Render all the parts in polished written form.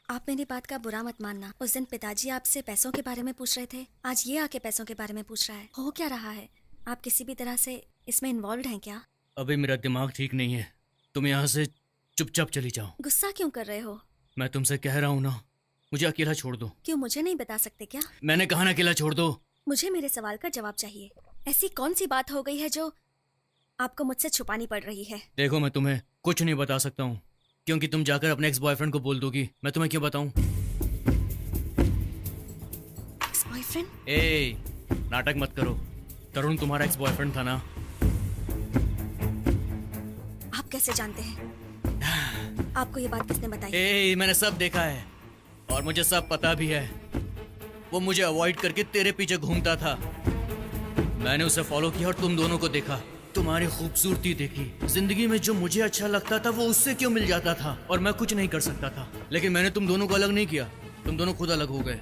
आप मेरी बात का बुरा मत मानना। उस दिन पिताजी आपसे पैसों के बारे में पूछ रहे थे, आज ये आके पैसों के बारे में पूछ रहा है। हो क्या रहा है? आप किसी भी तरह से इसमें इन्वॉल्व हैं क्या? अभी मेरा दिमाग ठीक नहीं है, तुम यहाँ से चुपचाप चली जाओ। गुस्सा क्यों कर रहे हो? मैं तुमसे कह रहा हूँ ना, मुझे अकेला छोड़ दो। क्यों मुझे नहीं बता सकते क्या? मैंने कहा ना, अकेला छोड़ दो। मुझे मेरे सवाल का जवाब चाहिए। ऐसी कौन सी बात हो गई है जो आपको मुझसे छुपानी पड़ रही है? देखो, मैं तुम्हें कुछ नहीं बता सकता हूँ, क्योंकि तुम जाकर अपने एक्स बॉयफ्रेंड को बोल दोगी। मैं तुम्हें क्यों बताऊँ? Ex boyfriend? ए, नाटक मत करो। तरुण तुम्हारा एक्स बॉयफ्रेंड था ना? आप कैसे जानते हैं? आपको ये बात किसने बताई? ए, मैंने सब देखा है और मुझे सब पता भी है। वो मुझे अवॉइड करके तेरे पीछे घूमता था। मैंने उसे फॉलो किया और तुम दोनों को देखा, तुम्हारी खूबसूरती देखी। जिंदगी में जो मुझे अच्छा लगता था वो उससे क्यों मिल जाता था और मैं कुछ नहीं कर सकता था। लेकिन मैंने तुम दोनों को अलग नहीं किया, तुम दोनों खुद अलग हो गए।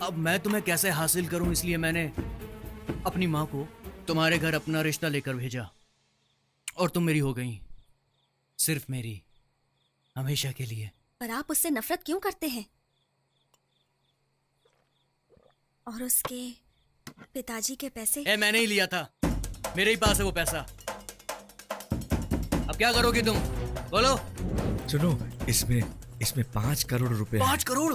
अब मैं तुम्हें कैसे हासिल करूं, इसलिए मैंने अपनी माँ को तुम्हारे घर अपना रिश्ता लेकर भेजा और तुम मेरी हो गई, सिर्फ मेरी, हमेशा के लिए। पर आप उससे नफरत क्यों करते हैं? और उसके पिताजी के पैसे? मैंने ही लिया था, मेरे ही पास है वो पैसा। अब क्या करोगे तुम, बोलो? सुनो, इसमें 5 करोड़ रुपए 5 करोड़?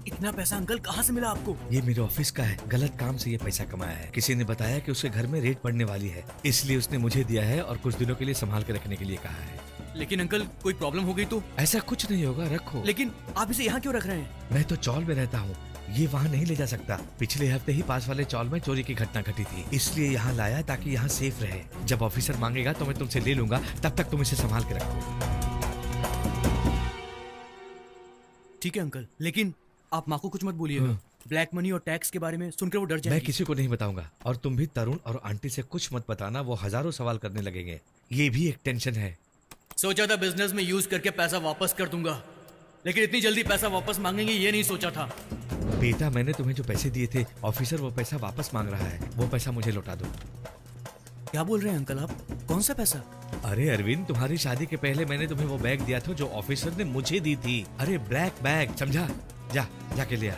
इतना पैसा अंकल कहाँ से मिला आपको? ये मेरे ऑफिस का है, गलत काम से ये पैसा कमाया है। किसी ने बताया कि उसके घर में रेड पड़ने वाली है, इसलिए उसने मुझे दिया है और कुछ दिनों के लिए संभाल के रखने के लिए कहा है। लेकिन अंकल, कोई प्रॉब्लम हो गई तो? ऐसा कुछ नहीं होगा, रखो। लेकिन आप इसे यहाँ क्यों रख रहे हैं? मैं तो चौल में रहता हूँ, ये वहाँ नहीं ले जा सकता। पिछले हफ्ते ही पास वाले चौल में चोरी की घटना घटी थी, इसलिए यहाँ लाया ताकि यहाँ सेफ रहे। जब ऑफिसर मांगेगा तो मैं तुमसे ले लूंगा, तब तक तुम इसे संभाल के रखो। ठीक है अंकल, लेकिन आप माँ को कुछ मत बोलिएगा। ब्लैक मनी और टैक्स के बारे में सुनकर वो डर जाएगी। मैं किसी को नहीं बताऊंगा, और तुम भी तरुण और आंटी से कुछ मत बताना, वो हजारों सवाल करने लगेंगे। ये भी एक टेंशन है। सोचा था बिजनेस में यूज करके पैसा वापस कर दूंगा, लेकिन इतनी जल्दी पैसा वापस मांगेंगे ये नहीं सोचा था। बेटा, मैंने तुम्हें जो पैसे दिए थे, ऑफिसर वो पैसा वापस मांग रहा है, वो पैसा मुझे लौटा दो। क्या बोल रहे हैं अंकल आप? कौन सा पैसा? अरे अरविंद, तुम्हारी शादी के पहले मैंने तुम्हें वो बैग दिया था जो ऑफिसर ने मुझे दी थी। अरे ब्लैक बैग, समझा? जाके ले आ।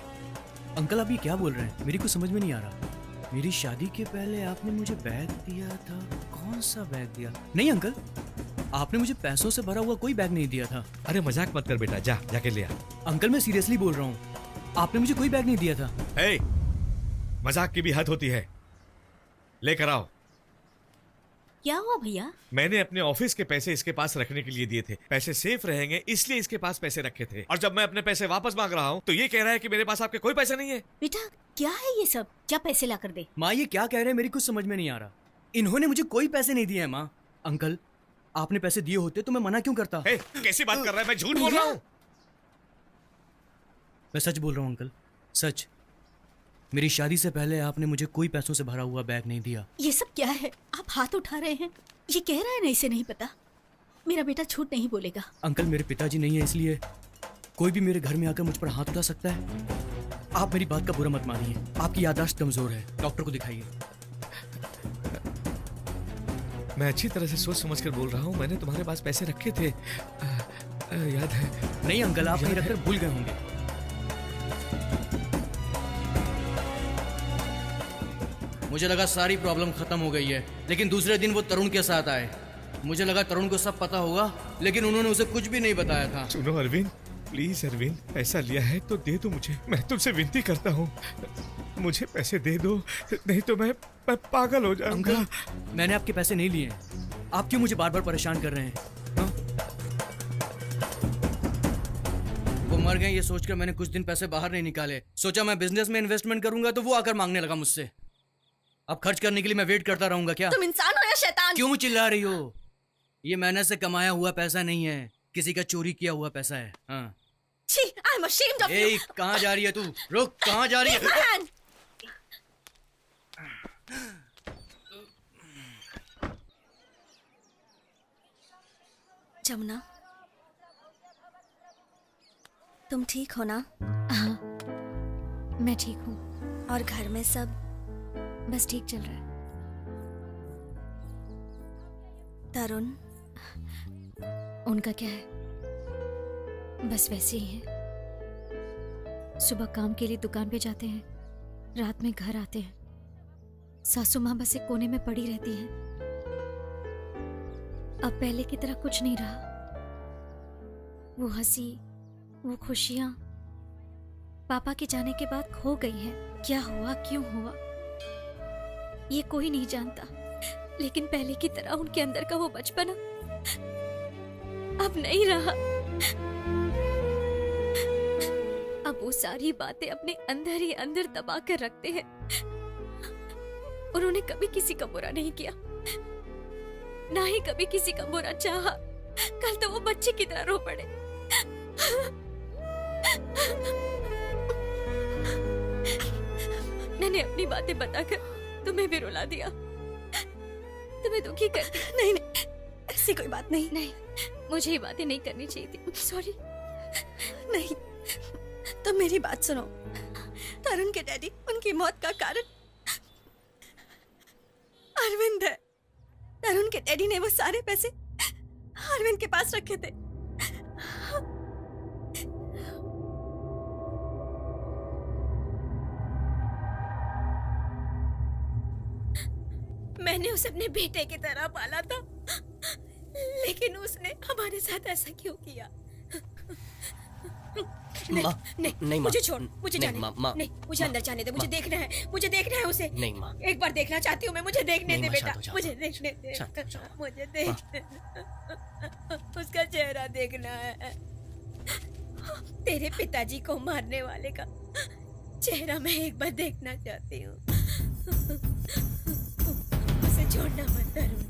अंकल आप ये क्या बोल रहे हैं, मेरी कुछ समझ में नहीं आ रहा। मेरी शादी के पहले आपने मुझे बैग दिया था? कौन सा बैग दिया? नहीं अंकल, आपने मुझे पैसों से भरा हुआ कोई बैग नहीं दिया था। अरे मजाक मत कर बेटा, जाके ले आ। अंकल मैं सीरियसली बोल रहा हूँ, आपने मुझे कोई बैग नहीं दिया था। हे, मजाक की भी हद होती है। लेकर आओ। क्या हुआ भैया? मैंने अपने ऑफिस के पैसे इसके पास रखने के लिए दिए थे, पैसे सेफ रहेंगे इसलिए इसके पास पैसे रखे थे। और जब मैं अपने पैसे वापस मांग रहा हूँ तो ये कह रहा है कि मेरे पास आपके कोई पैसे नहीं है। बेटा क्या है ये सब? क्या पैसे ला कर दे। माँ ये क्या कह रहे हैं, मेरी कुछ समझ में नहीं आ रहा। इन्होंने मुझे कोई पैसे नहीं दिए हैं माँ। अंकल आपने पैसे दिए होते तो मैं मना क्यों करता? कैसी बात कर रहा है? मैं झूठ बोल रहा हूँ? मैं सच बोल रहा हूँ अंकल, सच। मेरी शादी से पहले आपने मुझे कोई पैसों से भरा हुआ बैग नहीं दिया। ये सब क्या है? आप हाथ उठा रहे हैं। ये कह रहा है ना इसे नहीं पता। मेरा बेटा झूठ नहीं बोलेगा। अंकल मेरे पिताजी नहीं है, इसलिए कोई भी मेरे घर में आकर मुझ पर हाथ उठा सकता है। आप मेरी बात का बुरा मत मानिए, आपकी याददाश्त कमजोर है, डॉक्टर को दिखाइए। मैं अच्छी तरह से सोच समझ कर बोल रहा हूँ, मैंने तुम्हारे पास पैसे रखे थे, याद है? नहीं अंकल, आप नहीं रखकर भूल गए होंगे। मुझे लगा सारी प्रॉब्लम खत्म हो गई है, लेकिन दूसरे दिन वो तरुण के साथ आए। मुझे लगा तरुण को सब पता होगा, लेकिन उन्होंने उसे कुछ भी नहीं बताया था। सुनो अरविंद, प्लीज अरविंद, पैसा लिया है तो दे दो मुझे, मैं तुमसे विनती करता हूँ, मुझे पैसे दे दो, नहीं तो मैं पागल हो जाऊंगा। अंकल मैंने आपके पैसे नहीं लिए, आप क्यों मुझे बार बार परेशान कर रहे हैं? हाँ? वो मर गए ये सोचकर मैंने कुछ दिन पैसे बाहर नहीं निकाले। सोचा मैं बिजनेस में इन्वेस्टमेंट करूंगा तो वो आकर मांगने लगा मुझसे। अब खर्च करने के लिए मैं वेट करता रहूंगा क्या? तुम इंसान हो या शैतान? क्यों चिल्ला रही हो? ये मेहनत से कमाया हुआ पैसा नहीं है, किसी का चोरी किया हुआ पैसा है। हाँ। छी, I'm ashamed of you. कहाँ जा रही है तू? रुक, कहाँ जा रही है? Leave my hand. जमुना, तुम ठीक हो ना? हाँ, मैं ठीक हूँ। और घर में सब? बस ठीक चल रहा है। तरुण? उनका क्या है? बस वैसे ही हैं। सुबह काम के लिए दुकान पे जाते हैं, रात में घर आते हैं। सासू माँ बस एक कोने में पड़ी रहती हैं। अब पहले की तरह कुछ नहीं रहा। वो हंसी, वो खुशियाँ पापा के जाने के बाद खो गई हैं। क्या हुआ, क्यों हुआ, ये कोई नहीं जानता। लेकिन पहले की तरह उनके अंदर का वो बचपना अब नहीं रहा। अब वो सारी बातें अपने अंदर ही अंदर दबा कर रखते हैं। उन्होंने कभी किसी का बुरा नहीं किया, ना ही कभी किसी का बुरा चाहा। कल तो वो बच्चे की तरह रो पड़े। मैंने अपनी बातें बताकर तुम्हें भी रुला दिया, तुम्हें दुखी कर दिया। नहीं नहीं, ऐसी कोई बात नहीं। नहीं, मुझे ये बातें नहीं करनी चाहिए थी। सॉरी। नहीं, तो मेरी बात सुनो। तरुण के डैडी, उनकी मौत का कारण अरविंद है। तरुण के डैडी ने वो सारे पैसे अरविंद के पास रखे थे। मैंने उसे अपने बेटे की तरह पाला था, लेकिन उसने हमारे साथ ऐसा क्यों किया? नहीं, मुझे छोड़, मुझे नहीं, जाने माँ, नहीं, मुझे अंदर जाने दे। मुझे देखना है, मुझे देखना है उसे। नहीं माँ, एक बार देखना चाहती हूँ मैं। मुझे देखने दे नहीं, माँ, बेटा, शांत हो जाओ। मुझे देखने दे। शांत हो जाओ। मुझे देख उसका चेहरा देखना है। तेरे पिताजी को मारने वाले का चेहरा मैं एक बार देखना चाहती हूँ। उसे छोड़ना मत तरुण।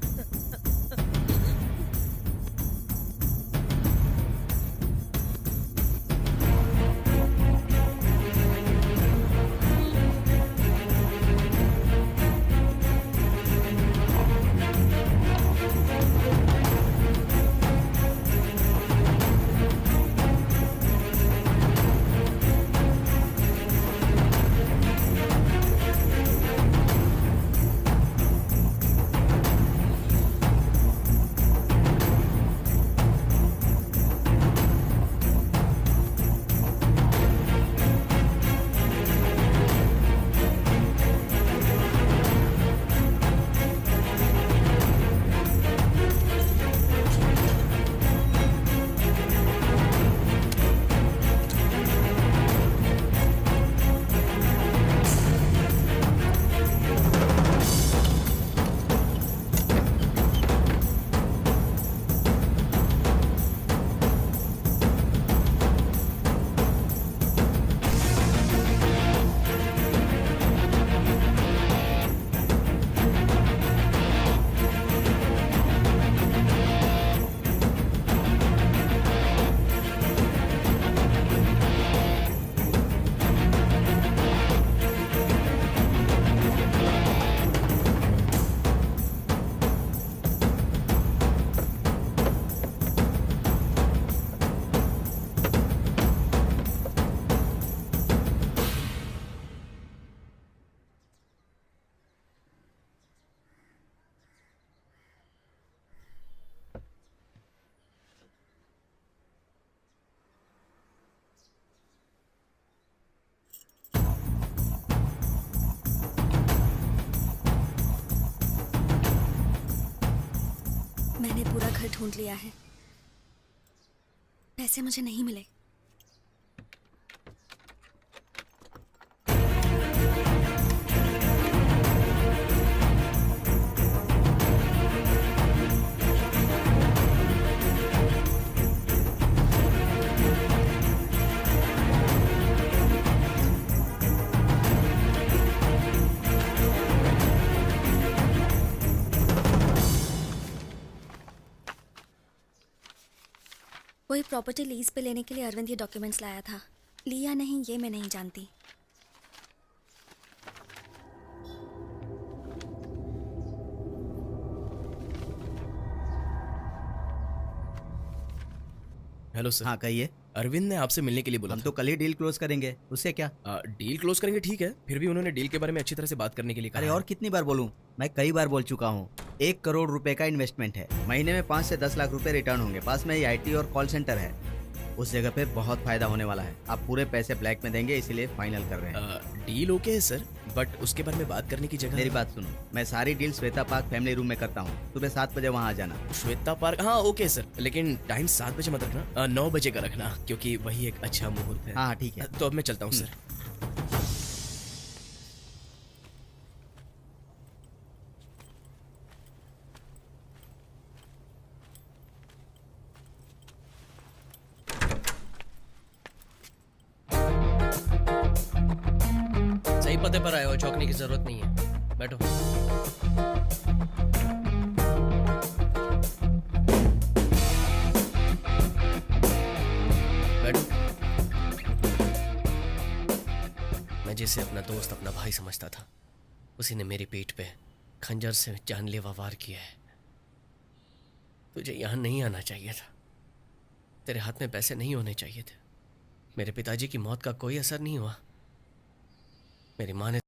मैंने पूरा घर ढूंढ लिया है। पैसे मुझे नहीं मिले। वही प्रॉपर्टी लीज पे लेने के लिए अरविंद ये डॉक्यूमेंट्स लाया था। लिया नहीं ये मैं नहीं जानती। Hello sir. हाँ कहिए। अरविंद ने आपसे मिलने के लिए बोला हम तो कल ही डील क्लोज करेंगे, उससे क्या। डील क्लोज करेंगे ठीक है, फिर भी उन्होंने डील के बारे में अच्छी तरह से बात करने के लिए कहा अरे है। और कितनी बार बोलूं, मैं कई बार बोल चुका हूँ। 1 करोड़ रुपए का इन्वेस्टमेंट है, महीने में 5 से 10 लाख रुपए रिटर्न होंगे। पास में ही IT और कॉल सेंटर है। उस जगह पे बहुत फायदा होने वाला है। आप पूरे पैसे ब्लैक में देंगे, इसीलिए फाइनल कर रहे हैं। डील ओके है सर, बट उसके बारे में बात करने की जगह। मेरी बात सुनो, मैं सारी deal Shweta park family room में करता हूँ। सुबह 7 बजे वहाँ आ जाना। श्वेता पार्क, हाँ ओके सर, लेकिन टाइम 7 बजे मत रखना, 9 बजे का रखना, क्योंकि वही एक अच्छा मुहूर्त है। हाँ ठीक है। तो अब मैं चलता हूँ सर। सही पते पर आए हो, चौंकने की जरूरत नहीं है, बैठो। बैठो। मैं जिसे अपना दोस्त, अपना भाई समझता था, उसी ने मेरे पेट पे खंजर से जानलेवा वार किया है। तुझे यहां नहीं आना चाहिए था, तेरे हाथ में पैसे नहीं होने चाहिए थे। मेरे पिताजी की मौत का कोई असर नहीं हुआ। मेरी माँ ने